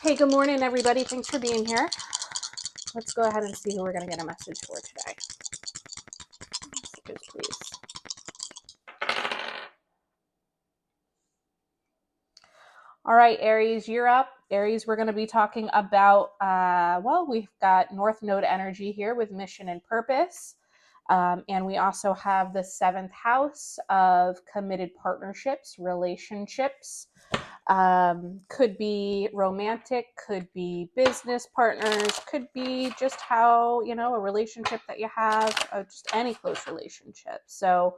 Hey, good morning, everybody. Thanks for being here. Let's go ahead and see who we're going to get a message for today. Messages, please. All right, Aries, you're up. Aries, we're going to be talking about, we've got North Node energy here with mission and purpose. And we also have the seventh house of committed partnerships, relationships. Could be romantic, could be business partners, could be just how, a relationship that you have, just any close relationship. So,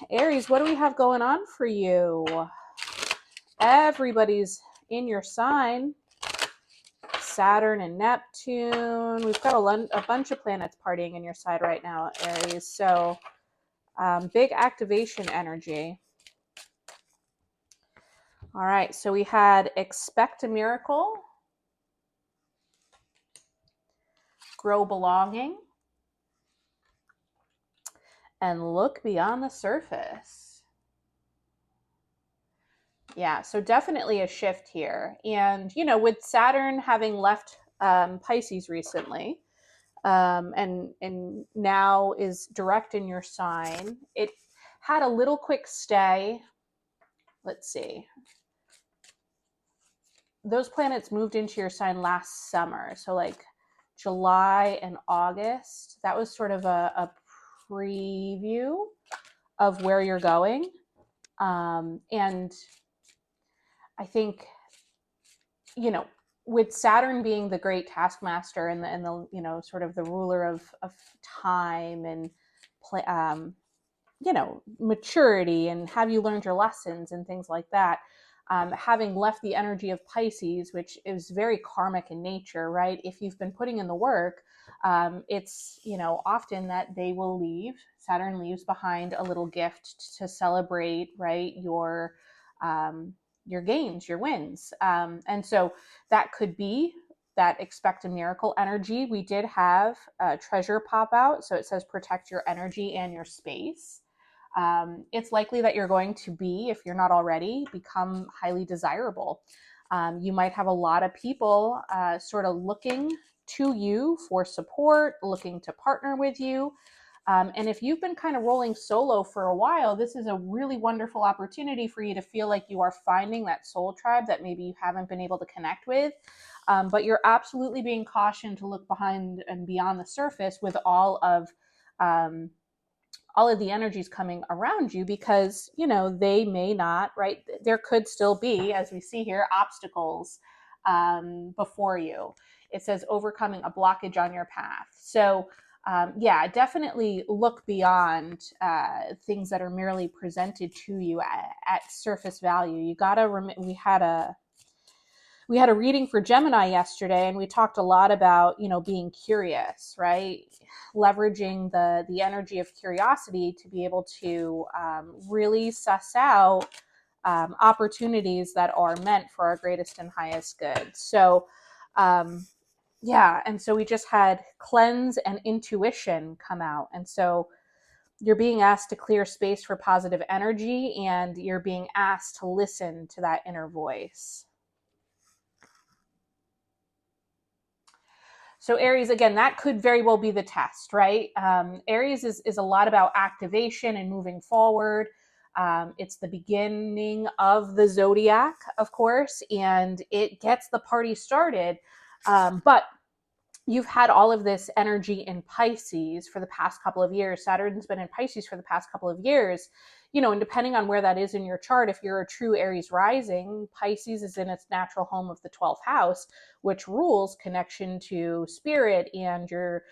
Aries, what do we have going on for you? Everybody's in your sign. Saturn and Neptune. We've got a bunch of planets partying in your side right now, Aries. So, big activation energy. All right, so we had expect a miracle, grow belonging, and look beyond the surface. Yeah, so definitely a shift here. And, with Saturn having left Pisces recently, and now is direct in your sign, it had a little quick stay. Let's see. Those planets moved into your sign last summer. So like July and August, that was sort of a preview of where you're going. And I think, with Saturn being the great taskmaster and the sort of the ruler of time and maturity and have you learned your lessons and things like that, having left the energy of Pisces, which is very karmic in nature, right? If you've been putting in the work, it's, often that they will leave. Saturn leaves behind a little gift to celebrate, right? Your gains, your wins. And so that could be that expect a miracle energy. We did have a treasure pop out. So it says protect your energy and your space. It's likely that you're going to be, if you're not already, become highly desirable. You might have a lot of people sort of looking to you for support, looking to partner with you. And if you've been kind of rolling solo for a while, this is a really wonderful opportunity for you to feel like you are finding that soul tribe that maybe you haven't been able to connect with. But you're absolutely being cautioned to look behind and beyond the surface with all of the energies coming around you, because, they may not, right? There could still be, as we see here, obstacles before you. It says overcoming a blockage on your path. So, definitely look beyond things that are merely presented to you at surface value. You gotta we had a reading for Gemini yesterday, and we talked a lot about, being curious, right? Leveraging the energy of curiosity to be able to really suss out opportunities that are meant for our greatest and highest good. So, and so we just had cleanse and intuition come out. And so you're being asked to clear space for positive energy, and you're being asked to listen to that inner voice. So Aries, again, that could very well be the test, right? Aries is a lot about activation and moving forward. It's the beginning of the zodiac, of course, and it gets the party started. But you've had all of this energy in Pisces for the past couple of years. Saturn's been in Pisces for the past couple of years. And depending on where that is in your chart, if you're a true Aries rising, Pisces is in its natural home of the 12th house, which rules connection to spirit and your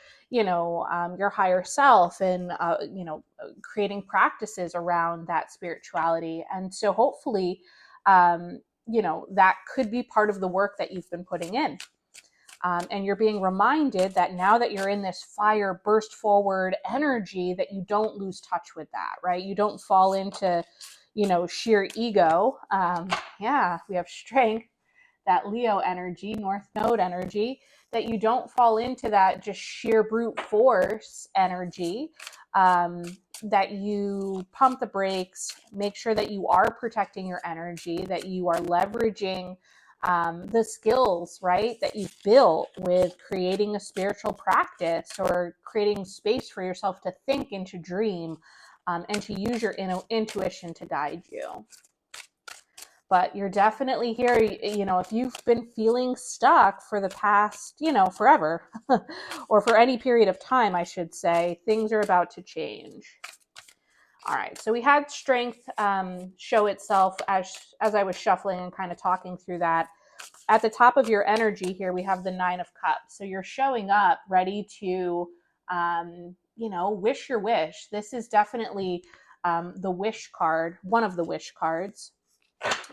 higher self, and, creating practices around that spirituality. And so hopefully, that could be part of the work that you've been putting in. And you're being reminded that now that you're in this fire burst forward energy, that you don't lose touch with that, right? You don't fall into, sheer ego. We have strength, that Leo energy, North Node energy, that you don't fall into that just sheer brute force energy, that you pump the brakes, make sure that you are protecting your energy, that you are leveraging the skills, right, that you've built with creating a spiritual practice or creating space for yourself to think and to dream, and to use your intuition to guide you. But you're definitely here. If you've been feeling stuck for the past, forever, or for any period of time, I should say, things are about to change. All right, so we had strength show itself as I was shuffling and kind of talking through that. At the top of your energy here, we have the 9 of Cups. So you're showing up ready to, wish your wish. This is definitely the wish card, one of the wish cards,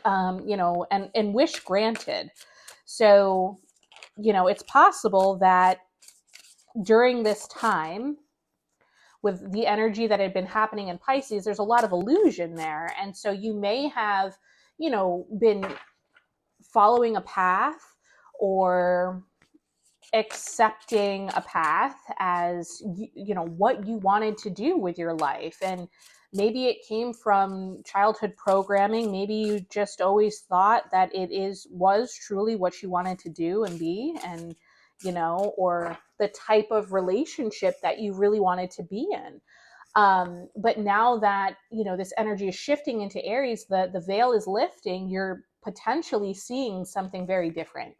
and wish granted. So, it's possible that during this time, with the energy that had been happening in Pisces, there's a lot of illusion there. And so you may have, been following a path or accepting a path as what you wanted to do with your life. And maybe it came from childhood programming. Maybe you just always thought that was truly what you wanted to do and be, and or the type of relationship that you really wanted to be in. But now that this energy is shifting into Aries, the veil is lifting. You're potentially seeing something very different.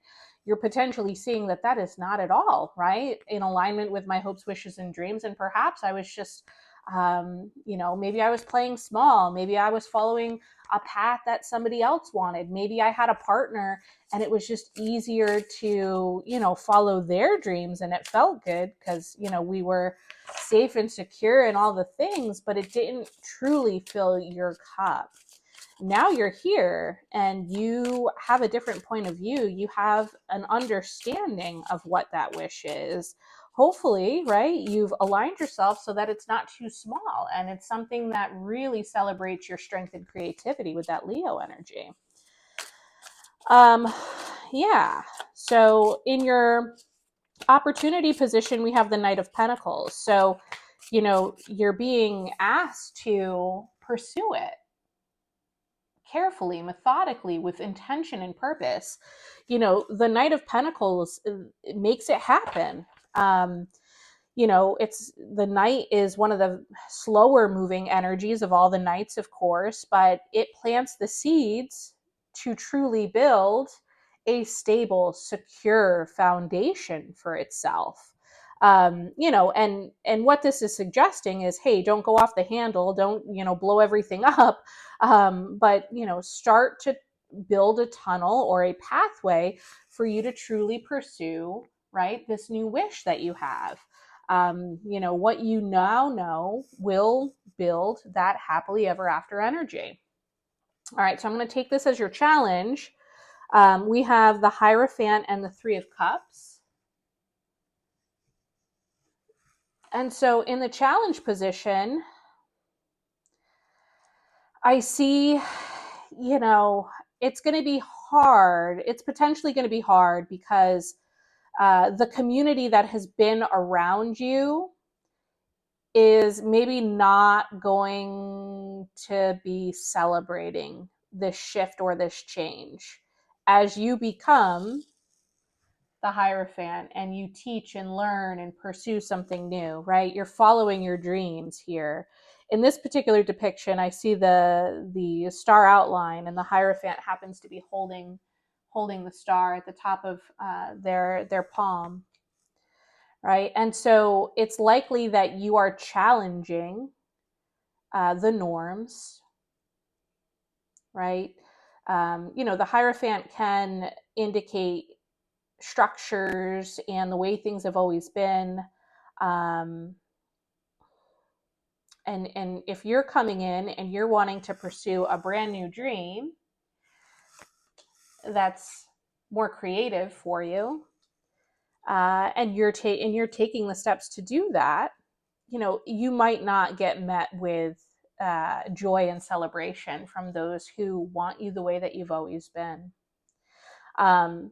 You're potentially seeing that is not at all right in alignment with my hopes, wishes, and dreams. And perhaps I was just, maybe I was playing small. Maybe I was following a path that somebody else wanted. Maybe I had a partner and it was just easier to, follow their dreams, and it felt good because, we were safe and secure and all the things, but it didn't truly fill your cup. Now you're here and you have a different point of view. You have an understanding of what that wish is. Hopefully, right, you've aligned yourself so that it's not too small, and it's something that really celebrates your strength and creativity with that Leo energy. Yeah. So in your opportunity position, we have the Knight of Pentacles. So, you're being asked to pursue it carefully, methodically, with intention and purpose. The Knight of Pentacles makes it happen. It's the Knight is one of the slower moving energies of all the Knights, of course, but it plants the seeds to truly build a stable, secure foundation for itself. And what this is suggesting is, hey, don't go off the handle, don't blow everything up, but start to build a tunnel or a pathway for you to truly pursue, right, this new wish that you have. What you now know will build that happily ever after energy. All right, so I'm going to take this as your challenge. We have the Hierophant and the 3 of Cups. And so in the challenge position, I see, it's going to be hard. It's potentially going to be hard because the community that has been around you is maybe not going to be celebrating this shift or this change. As you become the Hierophant and you teach and learn and pursue something new, right? You're following your dreams here. In this particular depiction, I see the star outline, and the Hierophant happens to be holding the star at the top of their palm, right? And so it's likely that you are challenging the norms, right? The Hierophant can indicate structures and the way things have always been. And if you're coming in and you're wanting to pursue a brand new dream that's more creative for you, and you're taking the steps to do that, you might not get met with joy and celebration from those who want you the way that you've always been.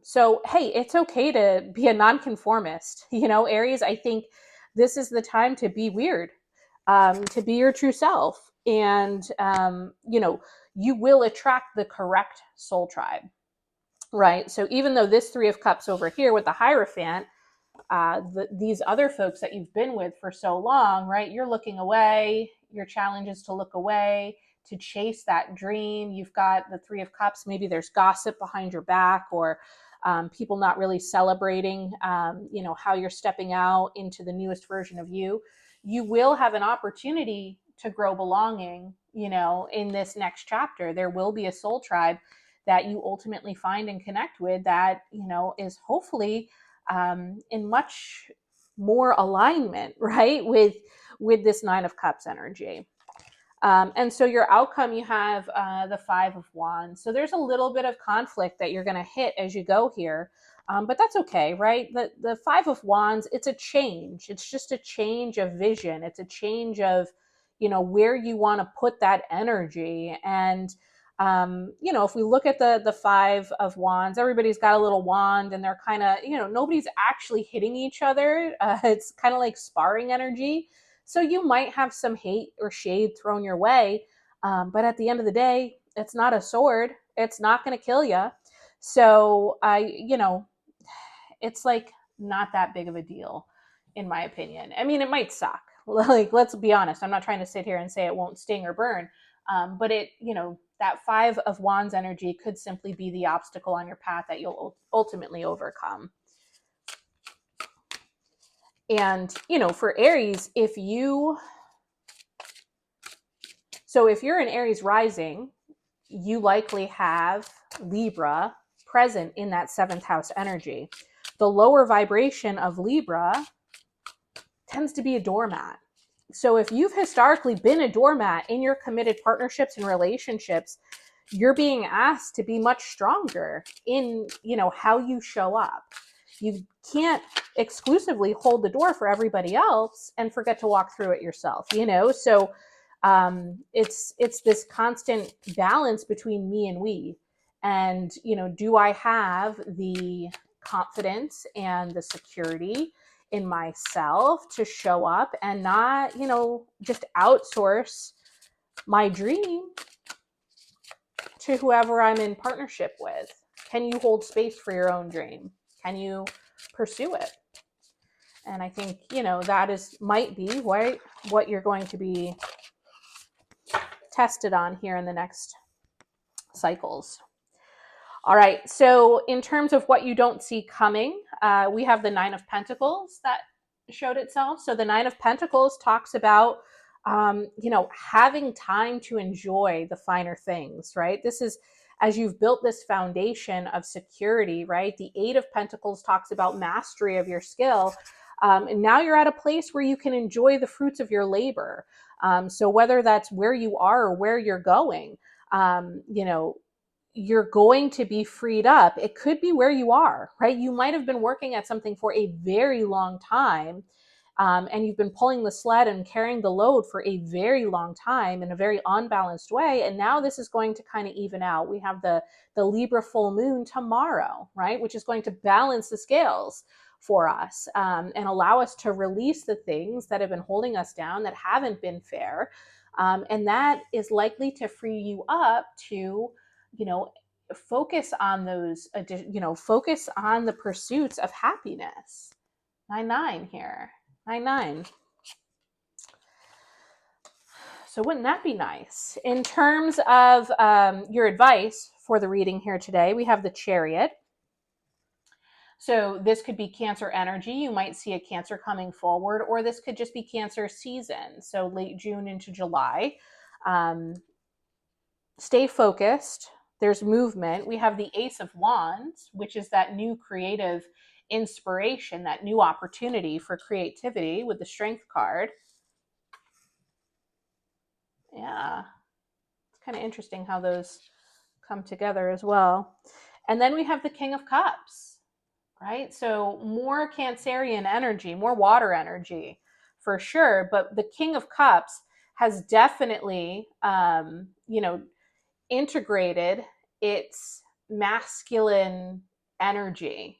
So, hey, it's okay to be a nonconformist. Aries, I think this is the time to be weird, to be your true self. And, you will attract the correct soul tribe. right? So even though this Three of Cups over here with the Hierophant, these other folks that you've been with for so long, right? You're looking away. Your challenge is to look away, to chase that dream. You've got the Three of Cups. Maybe there's gossip behind your back, or people not really celebrating, how you're stepping out into the newest version of you. You will have an opportunity to grow belonging, in this next chapter. There will be a soul tribe that you ultimately find and connect with that, is hopefully in much more alignment, right, with this Nine of Cups energy. And so your outcome, you have the Five of Wands. So there's a little bit of conflict that you're going to hit as you go here, but that's okay, right? The Five of Wands, it's a change. It's just a change of vision. It's a change of, where you want to put that energy. And if we look at the Five of Wands, everybody's got a little wand, and they're kind of, nobody's actually hitting each other. It's kind of like sparring energy. So you might have some hate or shade thrown your way, but at the end of the day, it's not a sword. It's not going to kill you. So it's like not that big of a deal, in my opinion. I mean, it might suck. Like, let's be honest. I'm not trying to sit here and say it won't sting or burn, but that Five of Wands energy could simply be the obstacle on your path that you'll ultimately overcome. And, for Aries, if you're an Aries rising, you likely have Libra present in that seventh house energy. The lower vibration of Libra tends to be a doormat. So if you've historically been a doormat in your committed partnerships and relationships, you're being asked to be much stronger in, how you show up. You can't exclusively hold the door for everybody else and forget to walk through it yourself, So it's this constant balance between me and we. And, do I have the confidence and the security in myself to show up and not, just outsource my dream to whoever I'm in partnership with? Can you hold space for your own dream? Can you pursue it? And I think, that might be what you're going to be tested on here in the next cycles. All right, so in terms of what you don't see coming, we have the Nine of Pentacles that showed itself. So the Nine of Pentacles talks about, having time to enjoy the finer things, right? This is as you've built this foundation of security, right? The Eight of Pentacles talks about mastery of your skill. And now you're at a place where you can enjoy the fruits of your labor. So whether that's where you are or where you're going, you're going to be freed up. It could be where you are, right? You might have been working at something for a very long time, and you've been pulling the sled and carrying the load for a very long time in a very unbalanced way. And now this is going to kind of even out. We have the Libra full moon tomorrow, right? Which is going to balance the scales for us, and allow us to release the things that have been holding us down, that haven't been fair. And that is likely to free you up to, focus on those, focus on the pursuits of happiness. 9-9 here. 9-9. So wouldn't that be nice? In terms of your advice for the reading here today, we have the Chariot. So this could be Cancer energy. You might see a Cancer coming forward, or this could just be Cancer season. So late June into July. Stay focused. There's movement. We have the Ace of Wands, which is that new creative inspiration, that new opportunity for creativity with the Strength card. Yeah, it's kind of interesting how those come together as well. And then we have the King of Cups, right? So more Cancerian energy, more water energy for sure. But the King of Cups has definitely, integrated its masculine energy.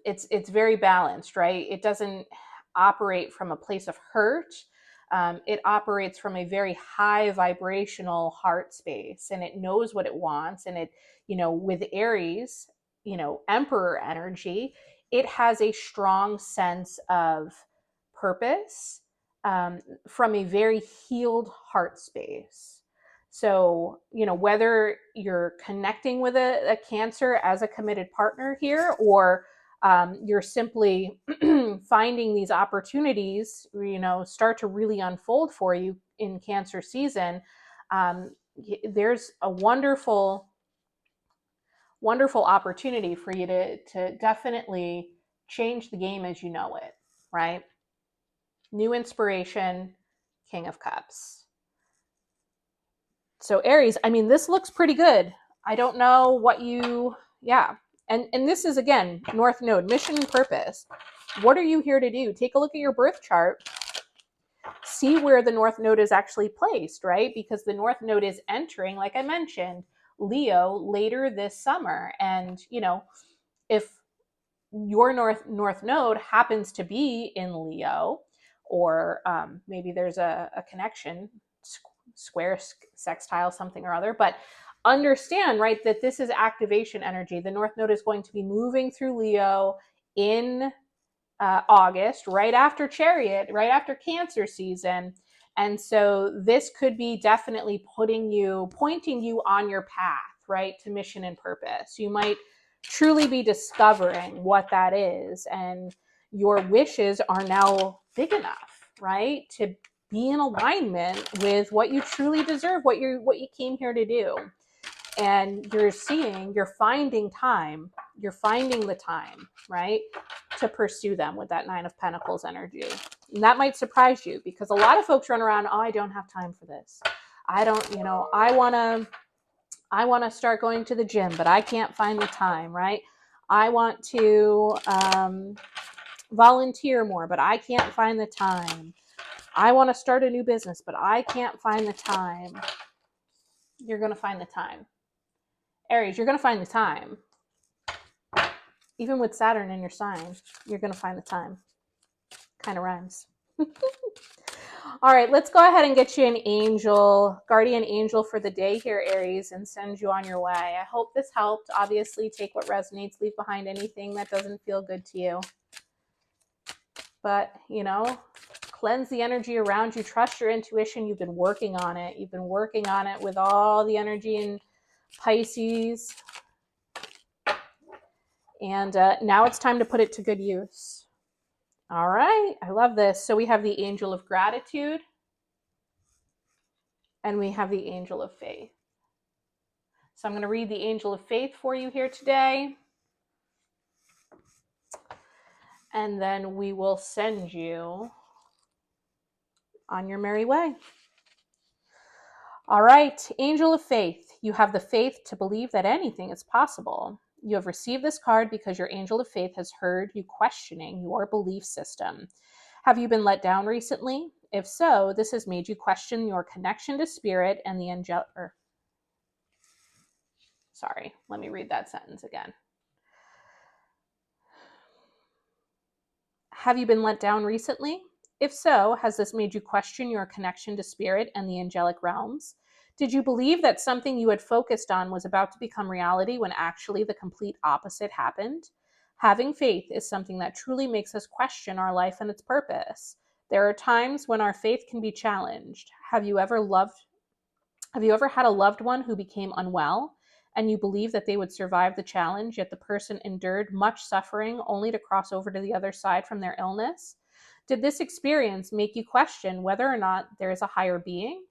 It's very balanced, right? It doesn't operate from a place of hurt. It operates from a very high vibrational heart space, and it knows what it wants. And it, with Aries, emperor energy, it has a strong sense of purpose, from a very healed heart space. So, whether you're connecting with a Cancer as a committed partner here, or you're simply finding these opportunities, start to really unfold for you in Cancer season, there's a wonderful, wonderful opportunity for you to definitely change the game as you know it, right? New inspiration, King of Cups. So Aries, I mean, this looks pretty good. I don't know what yeah. And this is, again, North Node, mission and purpose. What are you here to do? Take a look at your birth chart. See where the North Node is actually placed, right? Because the North Node is entering, like I mentioned, Leo later this summer. And, if your North Node happens to be in Leo, or maybe there's a connection, square, sextile, something or other, but understand, right, that this is activation energy. The North Node is going to be moving through Leo in August, right after Chariot, right after Cancer season. And so this could be definitely pointing you on your path, right, to mission and purpose. You might truly be discovering what that is, and your wishes are now big enough, right, to be in alignment with what you truly deserve, what you came here to do. And you're finding the time, right, to pursue them with that Nine of Pentacles energy. And that might surprise you, because a lot of folks run around, oh, I don't have time for this. I don't, I want to start going to the gym, but I can't find the time, right? I want to volunteer more, but I can't find the time. I want to start a new business, but I can't find the time. You're going to find the time. Aries, you're going to find the time. Even with Saturn in your sign, you're going to find the time. Kind of rhymes. All right, let's go ahead and get you an angel, guardian angel for the day here, Aries, and send you on your way. I hope this helped. Obviously, take what resonates, leave behind anything that doesn't feel good to you. But, cleanse the energy around you. Trust your intuition. You've been working on it. You've been working on it with all the energy in Pisces. And now it's time to put it to good use. All right, I love this. So we have the angel of gratitude, and we have the angel of faith. So I'm going to read the angel of faith for you here today. And then we will send you on your merry way. All right, angel of faith, you have the faith to believe that anything is possible. You have received this card because your angel of faith has heard you questioning your belief system. Have you been let down recently? If so, this has made you question your connection to spirit and the angelic. Sorry, let me read that sentence again. Have you been let down recently? If so, has this made you question your connection to spirit and the angelic realms? Did you believe that something you had focused on was about to become reality when actually the complete opposite happened? Having faith is something that truly makes us question our life and its purpose. There are times when our faith can be challenged. Have you ever had a loved one who became unwell, and you believe that they would survive the challenge, yet the person endured much suffering only to cross over to the other side from their illness? Did this experience make you question whether or not there is a higher being?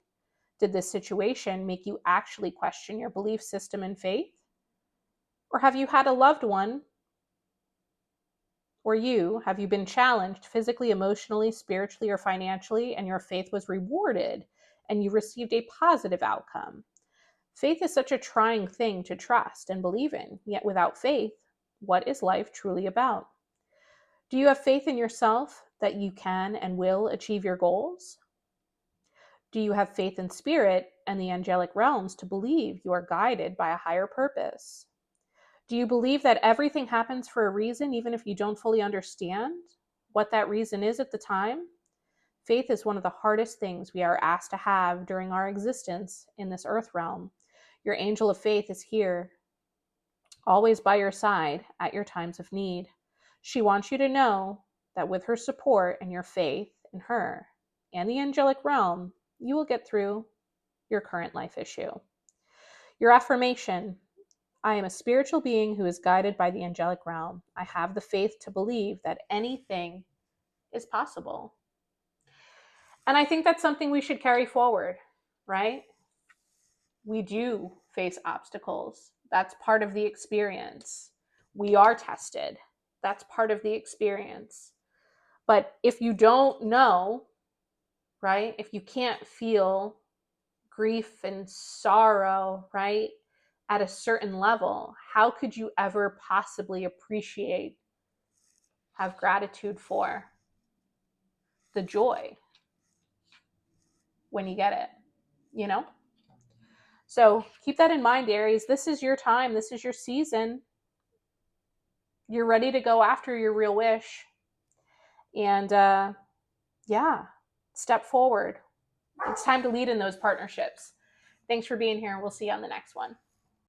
Did this situation make you actually question your belief system and faith? Or have you had a loved one, or have you been challenged physically, emotionally, spiritually, or financially, and your faith was rewarded and you received a positive outcome? Faith is such a trying thing to trust and believe in, yet without faith, what is life truly about? Do you have faith in yourself that you can and will achieve your goals? Do you have faith in spirit and the angelic realms to believe you are guided by a higher purpose? Do you believe that everything happens for a reason, even if you don't fully understand what that reason is at the time? Faith is one of the hardest things we are asked to have during our existence in this earth realm. Your angel of faith is here, always by your side at your times of need. She wants you to know that with her support and your faith in her and the angelic realm, you will get through your current life issue. Your affirmation: I am a spiritual being who is guided by the angelic realm. I have the faith to believe that anything is possible. And I think that's something we should carry forward, right? We do face obstacles. That's part of the experience. We are tested. That's part of the experience. But if you don't know, right? If you can't feel grief and sorrow, right? At a certain level, how could you ever possibly appreciate, have gratitude for the joy when you get it, you know? So keep that in mind, Aries. This is your time. This is your season. You're ready to go after your real wish. And yeah, step forward. It's time to lead in those partnerships. Thanks for being here. We'll see you on the next one.